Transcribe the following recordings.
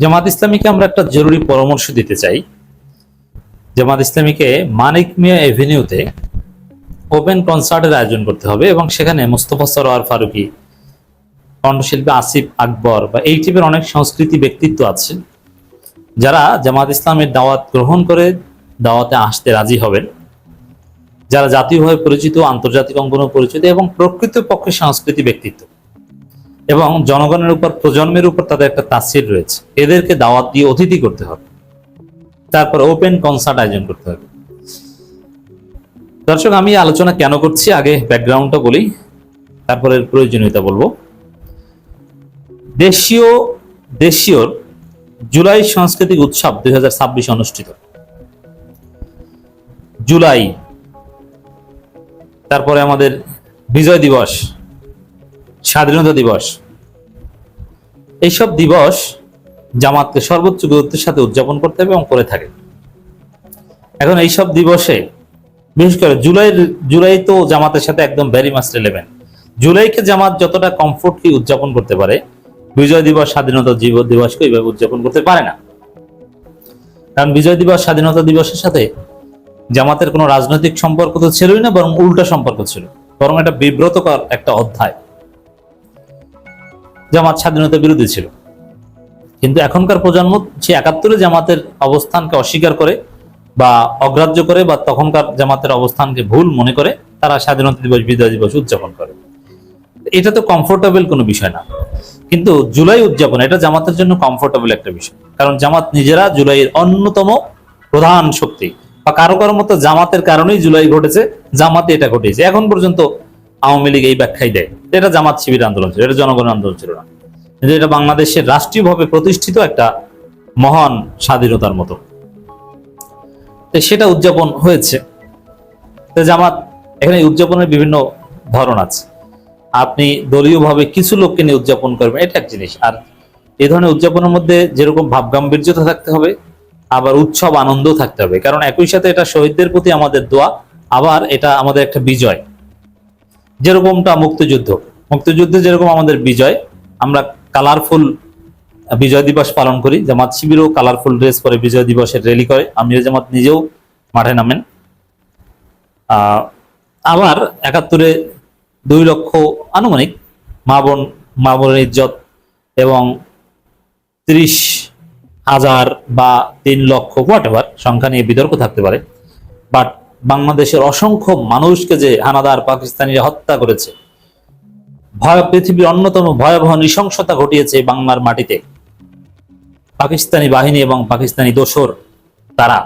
জামাত ইসলামীকে আমরা একটা জরুরি পরামর্শ দিতে চাই। জামাত ইসলামীকে মানিক মিয়া এভিনিউতে ওপেন কনসার্টের আয়োজন করতে হবে এবং সেখানে মোস্তফা সরোয়ার ফারুকী, কণ্ঠশিল্পী আসিফ আকবর বা এই টাইপের অনেক সংস্কৃতি ব্যক্তিত্ব আছে যারা জামাত ইসলামের দাওয়াত গ্রহণ করে দাওয়াতে আসতে রাজি হবেন, যারা জাতীয়ভাবে পরিচিত, আন্তর্জাতিক অঙ্গনে পরিচিত এবং প্রকৃতপক্ষে সংস্কৃতি ব্যক্তিত্ব এবং জনগণের উপর, প্রজন্মের উপর তাদের একটা তাসির রয়েছে। এদেরকে দাওয়াত দিয়ে অতিথি করতে হবে, তারপর ওপেন কনসার্ট আয়োজন করতে হবে। দর্শক, আমি আলোচনা কেন করছি আগে ব্যাকগ্রাউন্ডটা বলি, তারপরে প্রয়োজনীয়তা বলবো। দেশীয় জুলাই সাংস্কৃতিক উৎসব 2026 অনুষ্ঠিত। জুলাই, তারপরে আমাদের বিজয় দিবস, স্বাধীনতা দিবস, এইসব দিবস জামাতকে সর্বোচ্চ গুরুত্বের সাথে উদযাপন করতে হবে এবং করে থাকে। এখন এইসব দিবসে বিশেষ করে জুলাই তো জামাতের সাথে একদম ভেরি মাচ রিলেভেন্ট। জুলাইকে জামাত যতটা কমফোর্টলি উদযাপন করতে পারে, বিজয় দিবস, স্বাধীনতা দিবসকে এইভাবে উদযাপন করতে পারে না। কারণ বিজয় দিবস, স্বাধীনতা দিবসের সাথে জামাতের কোনো রাজনৈতিক সম্পর্ক তো ছিলই না, বরং উল্টা সম্পর্ক ছিল, বরং এটা বিব্রতকর একটা অধ্যায়। জামাত স্বাধীনতা বিরোধী ছিল, কিন্তু এখনকার প্রজন্ম সে 71-এ জামাতের অবস্থানকে অস্বীকার করে বা অগ্রাহ্য করে বা তখনকার জামাতের অবস্থানকে ভুল মনে করে তারা স্বাধীনতা দিবস, বিজয় দিবস উদযাপন করে। এটা তো কমফোর্টেবল কোনো বিষয় না, কিন্তু জুলাই উদযাপন এটা জামাতের জন্য কমফোর্টেবল একটা বিষয়। কারণ জামাত নিজেরা জুলাইয়ের অন্যতম প্রধান শক্তি, বা কারো কারো মতো জামাতের কারণেই জুলাই ঘটেছে, জামাতে এটা ঘটেছে। এখন পর্যন্ত আওয়ামী লীগ এই ব্যাখ্যাই দেয় এটা জামাত শিবির আন্দোলন ছিল, এটা জনগণের আন্দোলন ছিল না, কিন্তু এটা বাংলাদেশের রাষ্ট্রীয়ভাবে প্রতিষ্ঠিত একটা মহান স্বাধীনতার মতো। সেটা উদযাপন হয়েছে। তো জামাত এখানে উদযাপনের বিভিন্ন ধরন আছে। আপনি দলীয়ভাবে কিছু লোককে নিয়ে উদযাপন করবেন, এটা এক জিনিস। আর এই ধরনের উদযাপনের মধ্যে যেরকম ভাবগাম্ভীর্যতা থাকতে হবে, আবার উৎসব আনন্দ থাকতে হবে। কারণ একই সাথে এটা শহীদদের প্রতি আমাদের দোয়া, আবার এটা আমাদের একটা বিজয়। যেরকমটা মুক্তিযুদ্ধে যেরকম আমাদের বিজয়, আমরা কালারফুল বিজয় দিবস পালন করি। জামাত শিবিরও কালারফুল ড্রেস পরে বিজয় দিবসের র্যালি করে, আমির জামাত নিজেও মাঠে নামেন। আবার 71-এ 2 লক্ষ আনুমানিক মা বোনের ইজ্জত এবং 30,000 বা 3 লক্ষ হোয়াটএভার সংখ্যা নিয়ে বিতর্ক থাকতে পারে, বাট বাংলাদেশের অসংখ্য মানুষকে যে হানাদার পাকিস্তানিরা হত্যা করেছে, পৃথিবীর অন্যতম ভয়াবহ নৃশংসতা ঘটিয়েছে বাংলার মাটিতে পাকিস্তানি বাহিনী এবং পাকিস্তানি দোসর, তারা,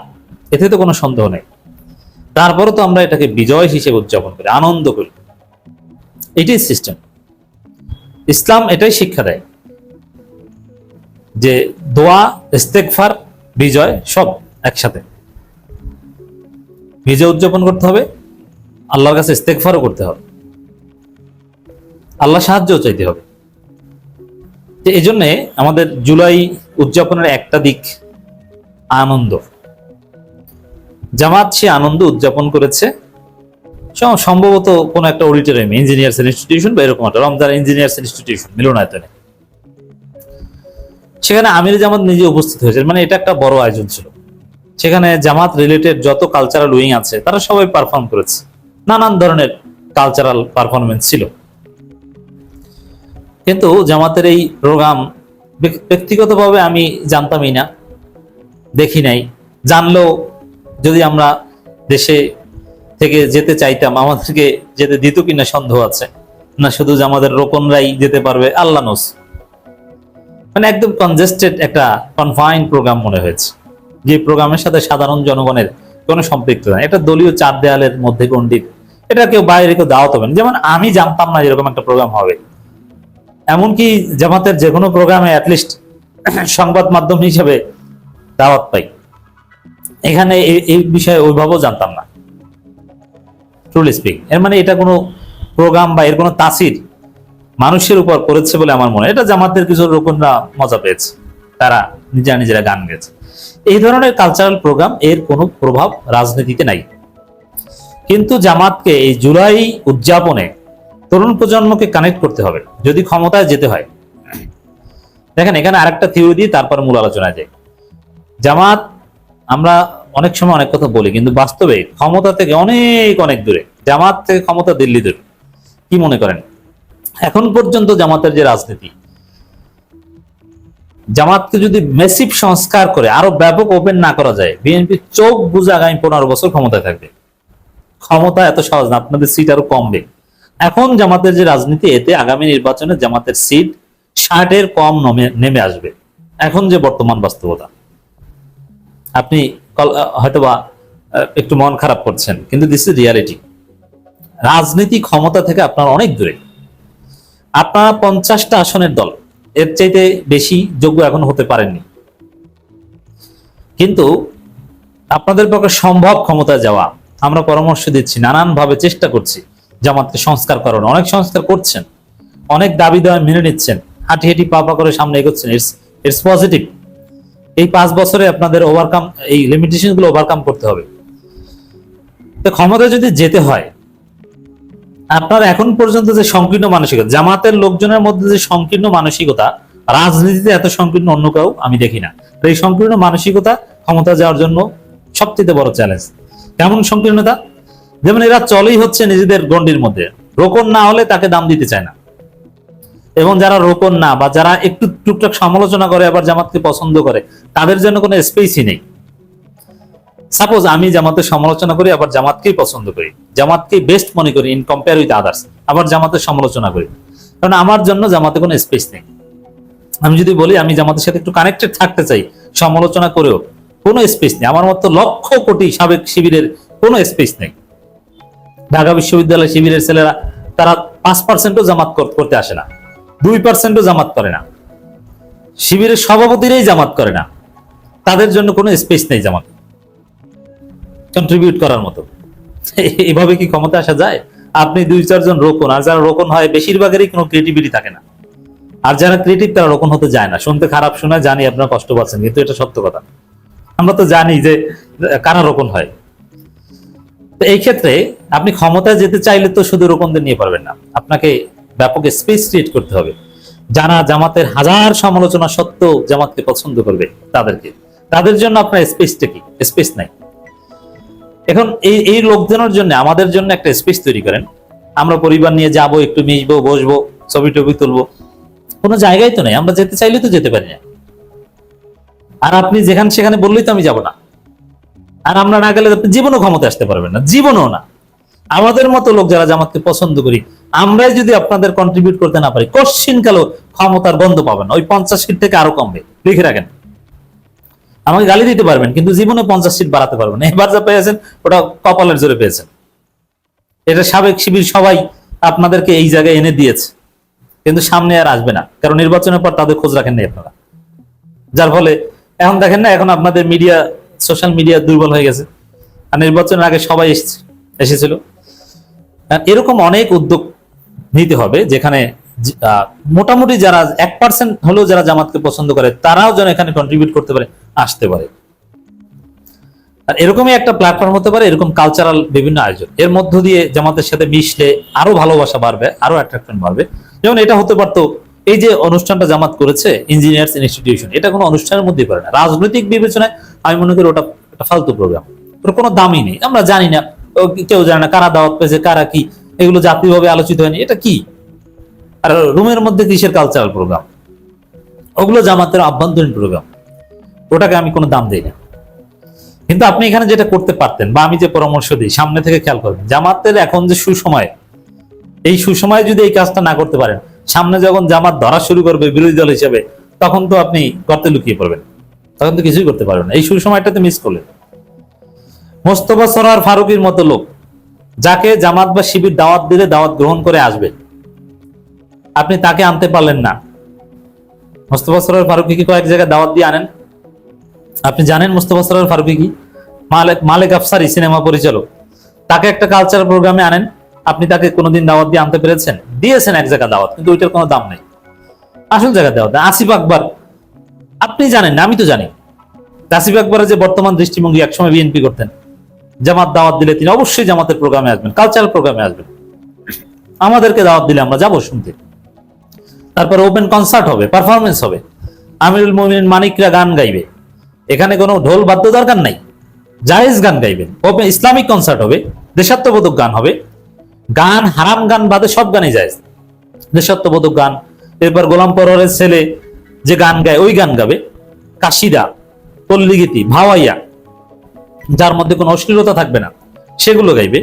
এতে তো কোনো সন্দেহ নেই। তারপরে তো আমরা এটাকে বিজয় হিসেবে উদযাপন করি, আনন্দ করি। এটাই সিস্টেম। ইসলাম এটাই শিক্ষা দেয় যে দোয়া, ইস্তেগফার, বিজয় সব একসাথে। বিজয় উদযাপন করতে হবে, আল্লাহর কাছে ইস্তেগফারও করতে হবে, আল্লাহ সাহায্যও চাইতে হবে। এই জন্যে আমাদের জুলাই উদযাপনের একটা দিক আনন্দ। জামাত সে আনন্দ উদযাপন করেছে সম্ভবত কোন একটা অডিটোরিয়াম, ইঞ্জিনিয়ার্স ইনস্টিটিউশন বা এরকম একটা, রমজান ইঞ্জিনিয়ার্স ইনস্টিটিউশন মিলনায়তনে। সেখানে আমির জামাত নিজে উপস্থিত হয়েছে, মানে এটা একটা বড় আয়োজন ছিল। সেখানে জামাত রিলেটেড যত কালচারাল উইং আছে তারা সবাই পারফর্ম করেছে, নানান ধরনের কালচারাল পারফরমেন্স ছিল। কিন্তু জামাতের এই প্রোগ্রাম ব্যক্তিগতভাবে আমি জানতামই না, দেখি নাই। জানলেও যদি আমরা দেশে থেকে যেতে চাইতাম, আমাদেরকে যেতে দিত কিনা সন্দেহ আছে, না শুধু আমাদের রোকনরাই যেতে পারবে, আল্লাহ নোস। মানে একদম কনজেস্টেড একটা কনফাইন্ড প্রোগ্রাম মনে হয়েছে, যে প্রোগ্রামের সাথে সাধারণ জনগণের কোনো সম্পৃক্ত নাই। এটা দলীয় 4 দেয়ালের মধ্যে গণ্ডিত, এটা কেউ বাইরে কেউ দাওয়াত হবে না। যেমন আমি জানতাম না এরকম একটা প্রোগ্রাম হবে, এমনকি জামাতের যে কোনো প্রোগ্রামে অ্যাটলিস্ট সংবাদ মাধ্যম হিসেবে দাওয়াত পাই, এখানে এই বিষয়ে ওইভাবেও জানতাম না। ট্রুলি স্পিক, এর মানে এটা কোনো প্রোগ্রাম বা এর কোনো তাসির মানুষের উপর করেছে বলে আমার মনে হয়। এটা জামাতের কিছু রোকনরা মজা পেয়েছে, তারা নিজেরা গান গেয়েছে। এই ধরনের কালচারাল প্রোগ্রাম, এর কোনো প্রভাব রাজনীতিতে নাই। কিন্তু জামাতকে এই জুলাই উদযাপনে তরুণ প্রজন্মকে কানেক্ট করতে হবে যদি ক্ষমতায় যেতে হয়। দেখেন এখানে আরেকটা থিওরি দিয়ে তারপর মূল আলোচনায় যাই। জামাত, আমরা অনেক সময় অনেক কথা বলি, কিন্তু বাস্তবে ক্ষমতা থেকে অনেক অনেক দূরে। জামাত থেকে ক্ষমতা দিল্লি দূরে। কি মনে করেন এখন পর্যন্ত জামাতের যে রাজনীতি, জামাতকে যদি মেসিভ সংস্কার করে আরো ব্যাপক ওপেন না করা যায়, বিএনপি চোখ বুঝে আগামী 15 বছর ক্ষমতায় থাকবে। ক্ষমতা এত সহজ না, আপনাদের সিট আরো কমবে। এখন জামাতের যে রাজনীতি, এতে আগামী নির্বাচনে জামাতের সিট 60-এর কম নেমে আসবে। এখন যে বর্তমান বাস্তবতা, আপনি হয়তোবা একটু মন খারাপ করছেন, কিন্তু দিস ইজ রিয়ালিটি। রাজনীতি ক্ষমতা থেকে আপনার অনেক দূরে। আপনারা 50টা আসনের দল, এর চাইতে বেশি যোগ্য এখন হতে পারেননি, কিন্তু আপনাদের পক্ষে সম্ভব ক্ষমতায় যাওয়া। আমরা পরামর্শ দিচ্ছি, নানান ভাবে চেষ্টা করছি জামাতকে সংস্কার করানো। অনেক সংস্কার করছেন, অনেক দাবি দেওয়া মেনে নিচ্ছেন, হাঁটি হাঁটি পা পা করে সামনে এগোচ্ছেন। It's positive. এই 5 বছরে আপনাদের ওভারকাম, এই লিমিটেশন গুলো ওভারকাম করতে হবে। তো ক্ষমতায় যদি যেতে হয়, আপনার এখন পর্যন্ত যে সংকীর্ণ মানসিকতা, জামাতের লোকজনের মধ্যে যে সংকীর্ণ মানসিকতা, রাজনীতিতে এত সংকীর্ণ অন্য কেউ আমি দেখি না। তো এই সংকীর্ণ মানসিকতা ক্ষমতা যাওয়ার জন্য সবচেয়ে বড় চ্যালেঞ্জ। কেমন সংকীর্ণতা? যেমন এরা চলেই হচ্ছে নিজেদের গণ্ডির মধ্যে, রোকন না হলে তাকে দাম দিতে চায় না। এবং যারা রোকন না, বা যারা একটু টুকটাক সমালোচনা করে আবার জামাতকে পছন্দ করে, তাদের জন্য কোনো স্পেসই নেই। সাপোজ আমি জামাতের সমালোচনা করি, আবার জামাতকেই পছন্দ করি, জামাতকেই বেস্ট মনে করি ইন কম্পেয়ার উইথ আদার্স, আবার জামাতের সমালোচনা করি, কারণ আমার জন্য জামাতে কোনো স্পেস নেই। আমি যদি বলি আমি জামাতের সাথে একটু কানেক্টেড থাকতে চাই, সমালোচনা করেও কোনো স্পেস নেই। আমার মতো লক্ষ কোটি সাবেক শিবিরের কোনো স্পেস নেই। ঢাকা বিশ্ববিদ্যালয় শিবিরের ছেলেরা, তারা 5%ও জামাত করতে আসে না, 2%ও জামাত করে না, শিবিরের সভাপতিরাই জামাত করে না। তাদের জন্য কোনো স্পেস নেই জামাত কন্ট্রিবিউট করার মতো। এভাবে কি ক্ষমতা আসা যায়? আপনি 2-4 জন রোকন, আর যারা রোকন হয় বেশিরভাগেরই কোনো ক্রিয়েটিভিটি থাকে না, আর যারা ক্রিয়েটিভ তারা রোকন হতে যায় না। শুনতে খারাপ শোনা, জানি আপনারা কষ্ট পাচ্ছেন, কিন্তু এটা সত্য কথা। আমরা তো জানি যে কারা রোকন হয়। তো এই ক্ষেত্রে আপনি ক্ষমতায় যেতে চাইলে তো শুধু রোকনদের নিয়ে পারবেন না, আপনাকে ব্যাপক স্পেস ক্রিয়েট করতে হবে। যারা জামাতের হাজার সমালোচনা সত্ত্বেও জামাতকে পছন্দ করবে, তাদের জন্য আপনার স্পেসটা কি? স্পেস নাই। এখন এই লোকজনের জন্য আমাদের জন্য একটা স্পেস তৈরি করেন। আমরা পরিবার নিয়ে যাব, একটু মিশবো, বসবো, ছবি টবি তুলবো, কোনো জায়গায় তো নেই। আমরা যেতে চাইলে তো যেতে পারি না। আর আপনি যেখানে সেখানে বললেই তো আমি যাব না। আর আমরা না গেলে আপনি জীবনও ক্ষমতা আসতে পারবেন না, জীবনও না। আমাদের মতো লোক যারা জামাতকে পছন্দ করি, আমরাই যদি আপনাদের কন্ট্রিবিউট করতে না পারি, কোশ্চিনকালও ক্ষমতার গন্ধ পাবেন। ওই 50 সিট থেকে আরো কমবে, লিখে রাখেন। আমাকে গালি দিতে পারবেন, কিন্তু জীবনে 50 সিট বাড়াতে পারবেন। এবার যা পেয়েছেন ওটা কপালের জোরে পেয়েছেন। এটা সাবেক শিবির সবাই আপনাদেরকে এই জায়গায় এনে দিয়েছে, কিন্তু সামনে আর আসবে না, কারণ নির্বাচনের পর তাদের খোঁজ রাখেন নাই আপনারা। যার ফলে এখন দেখেন না, এখন আপনাদের মিডিয়া, সোশ্যাল মিডিয়া দুর্বল হয়ে গেছে। আর নির্বাচনের আগে সবাই এসেছিল। এরকম অনেক উদ্যোগ নিতে হবে, যেখানে মোটামুটি যারা 1% হলেও যারা জামাতকে পছন্দ করে, তারাও যেন এখানে কন্ট্রিবিউট করতে পারে, আসতে পারে। আর এরকমই একটা প্ল্যাটফর্ম হতে পারে এরকম কালচারাল বিভিন্ন আয়োজন। এর মধ্য দিয়ে জামাতের সাথে মিশলে আরো ভালোবাসা বাড়বে, আরো অ্যাট্রাকশন বাড়বে। যেমন এটা হতে পারতো, এই যে অনুষ্ঠানটা জামাত করেছে ইঞ্জিনিয়ার্স ইনস্টিটিউশন, এটা কোনো অনুষ্ঠানের মধ্যেই পড়ে না। রাজনৈতিক বিবেচনায় আমি মনে করি ওটা একটা ফালতু প্রোগ্রাম, ওর কোনো দামই নেই। আমরা জানি না, কেউ জানে না কারা দাওয়াত পেয়েছে, কারা কি, এগুলো জাতীয়ভাবে আলোচিত হয়নি। এটা কি? আর রুমের মধ্যে কিসের কালচারাল প্রোগ্রাম? ওগুলো জামাতের আভ্যন্তরীণ প্রোগ্রাম, ওটাকে আমি কোনো দাম দিই না। কিন্তু আপনি এখানে যেটা করতে পারতেন, বা আমি যে পরামর্শ দিই, সামনে থেকে খেয়াল করবেন, জামাতের এখন যে সুসময়, এই সুসময়ে যদি এই কাজটা না করতে পারেন, সামনে যখন জামাত ধরা শুরু করবে বিরোধী দল হিসেবে, তখন তো আপনি গর্তে লুকিয়ে পড়বেন, তখন তো কিছুই করতে পারবেন না। এই সুসময়টাতে মিস করলেন। মোস্তফা সরোয়ার ফারুকীর মতো লোক, যাকে জামাত বা শিবির দাওয়াত দিলে দাওয়াত গ্রহণ করে আসবে, আপনি তাকে আনতে পারলেন না। মোস্তফা সরোয়ার ফারুকী কি কয়েক জায়গায় দাওয়াত দিয়ে আনেন? আপনি জানেন মোস্তফা সরোয়ার ফারুকী কি? মালেক আফসারি সিনেমা পরিচালক, তাকে একটা কালচারাল প্রোগ্রামে আনেন, আপনি তাকে কোনোদিন দাওয়াত দিয়ে আনতে পেরেছেন? দিয়েছেন এক জায়গায় দাওয়াত, কিন্তু ওইটার কোনো দাম নেই। আসল জায়গায় দাওয়াত। আসিফ আকবর, আপনি জানেন না, আমি তো জানি। আসিফ আকবরের যে বর্তমান দৃষ্টিভঙ্গি, একসময় বিএনপি করতেন, জামাত দাওয়াত দিলে তিনি অবশ্যই জামাতের প্রোগ্রামে আসবেন, কালচারাল প্রোগ্রামে আসবেন। আমাদেরকে দাওয়াত দিলে আমরা যাবো শুনতে। তারপরে ওপেন কনসার্ট হবে, পারফরমেন্স হবে। আমিরুল মুমিনিন মানিকরা গান গাইবে, এখানে কোনো ঢোল বাদ্য দরকার নাই, জায়েজ গান গাইবেন, ওপেন ইসলামিক কনসার্ট হবে, দেশাত্মবোধক গান হবে। গান হারাম গান বাদে সব গানই জায়েজ, দেশাত্মবোধক গান। এরপর গোলাম পররের ছেলে যে গান গায় ওই গান গাবে, কাশিদা, পল্লীগীতি, ভাওয়াইয়া, যার মধ্যে কোনো অশ্লীলতা থাকবে না সেগুলো গাইবে,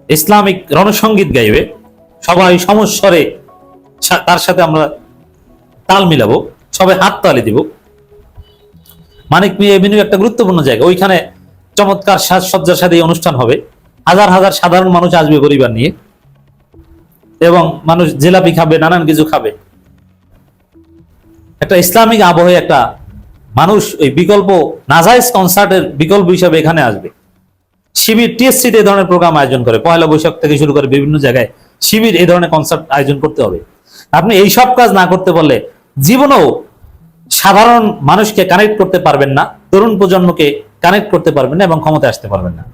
ইসলামিক রণসঙ্গীত গাইবে, সবাই সমস্বরে তার সাথে আমরা তাল মিলাবো, সবাই হাত তালি দিব। মানিক মিয়া এভিনিউ একটা গুরুত্বপূর্ণ জায়গা, ওইখানে চমৎকার সাজসজ্জার সাথে এই অনুষ্ঠান হবে, হাজার হাজার সাধারণ মানুষ আসবে পরিবার নিয়ে, এবং মানুষ জিলাপি খাবে, নানান কিছু খাবে, একটা ইসলামিক আবহে একটা মানুষ ওই বিকল্প নাজাইজ কনসার্টের বিকল্প হিসাবে এখানে আসবে। শিবির টিএসসি এই ধরনের প্রোগ্রাম আয়োজন করে, পয়লা বৈশাখ থেকে শুরু করে বিভিন্ন জায়গায় শিবির এই ধরনের কনসার্ট আয়োজন করতে হবে। আপনি এই সব কাজ না করতে পারলে জীবনেও সাধারণ মানুষকে কানেক্ট করতে পারবেন না, তরুণ প্রজন্মকে কানেক্ট করতে পারবেন না এবং ক্ষমতায় আসতে পারবেন না।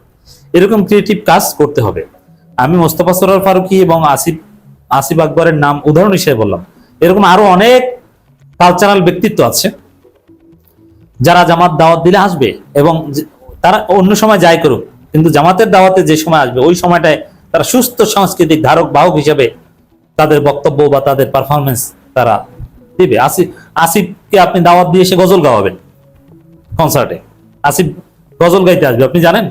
এরকম ক্রিয়েটিভ কাজ করতে হবে। আমি মোস্তফা সরোয়ার ফারুকী এবং আসিফ আকবরের নাম উদাহরণ হিসেবে বললাম, এরকম আরো অনেক কালচারাল ব্যক্তিত্ব আছে যারা জামাত দাওয়াত দিলে আসবে, এবং তারা অন্য সময় যাই করুক, কিন্তু জামাতের দাওয়াতে যে সময় আসবে ওই সময়টায় তারা সুস্থ সাংস্কৃতিক ধারক বাহক হিসেবে তাদের বক্তব্য বা তাদের পারফরমেন্স তারা দিবে। আসিফকে আপনি দাওয়াত দিয়ে এসে গজল গাওয়াবেন কনসার্টে, আসিফ গজল গাইতে আসবে, আপনি জানেন?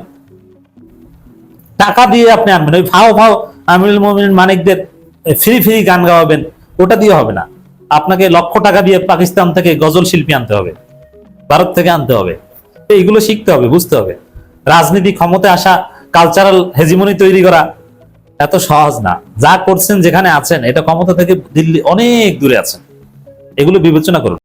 টাকা দিয়ে আপনি আনবেন, ওই ফাও ফাও আমিরুল মুমিনিন মানিকদের ফ্রি ফ্রি গান গাওয়াবেন, ওটা দিয়ে হবে না। আপনাকে লক্ষ টাকা দিয়ে পাকিস্তান থেকে গজল শিল্পী আনতে হবে, ভারত থেকে আনতে হবে। এইগুলো শিখতে হবে, বুঝতে হবে। রাজনীতি, ক্ষমতায় আসা, কালচারাল হেজিমনি তৈরি করা এত সহজ না। যা করছেন, যেখানে আছেন, এটা ক্ষমতা থেকে দিল্লি অনেক দূরে আছেন, এগুলো বিবেচনা করুন।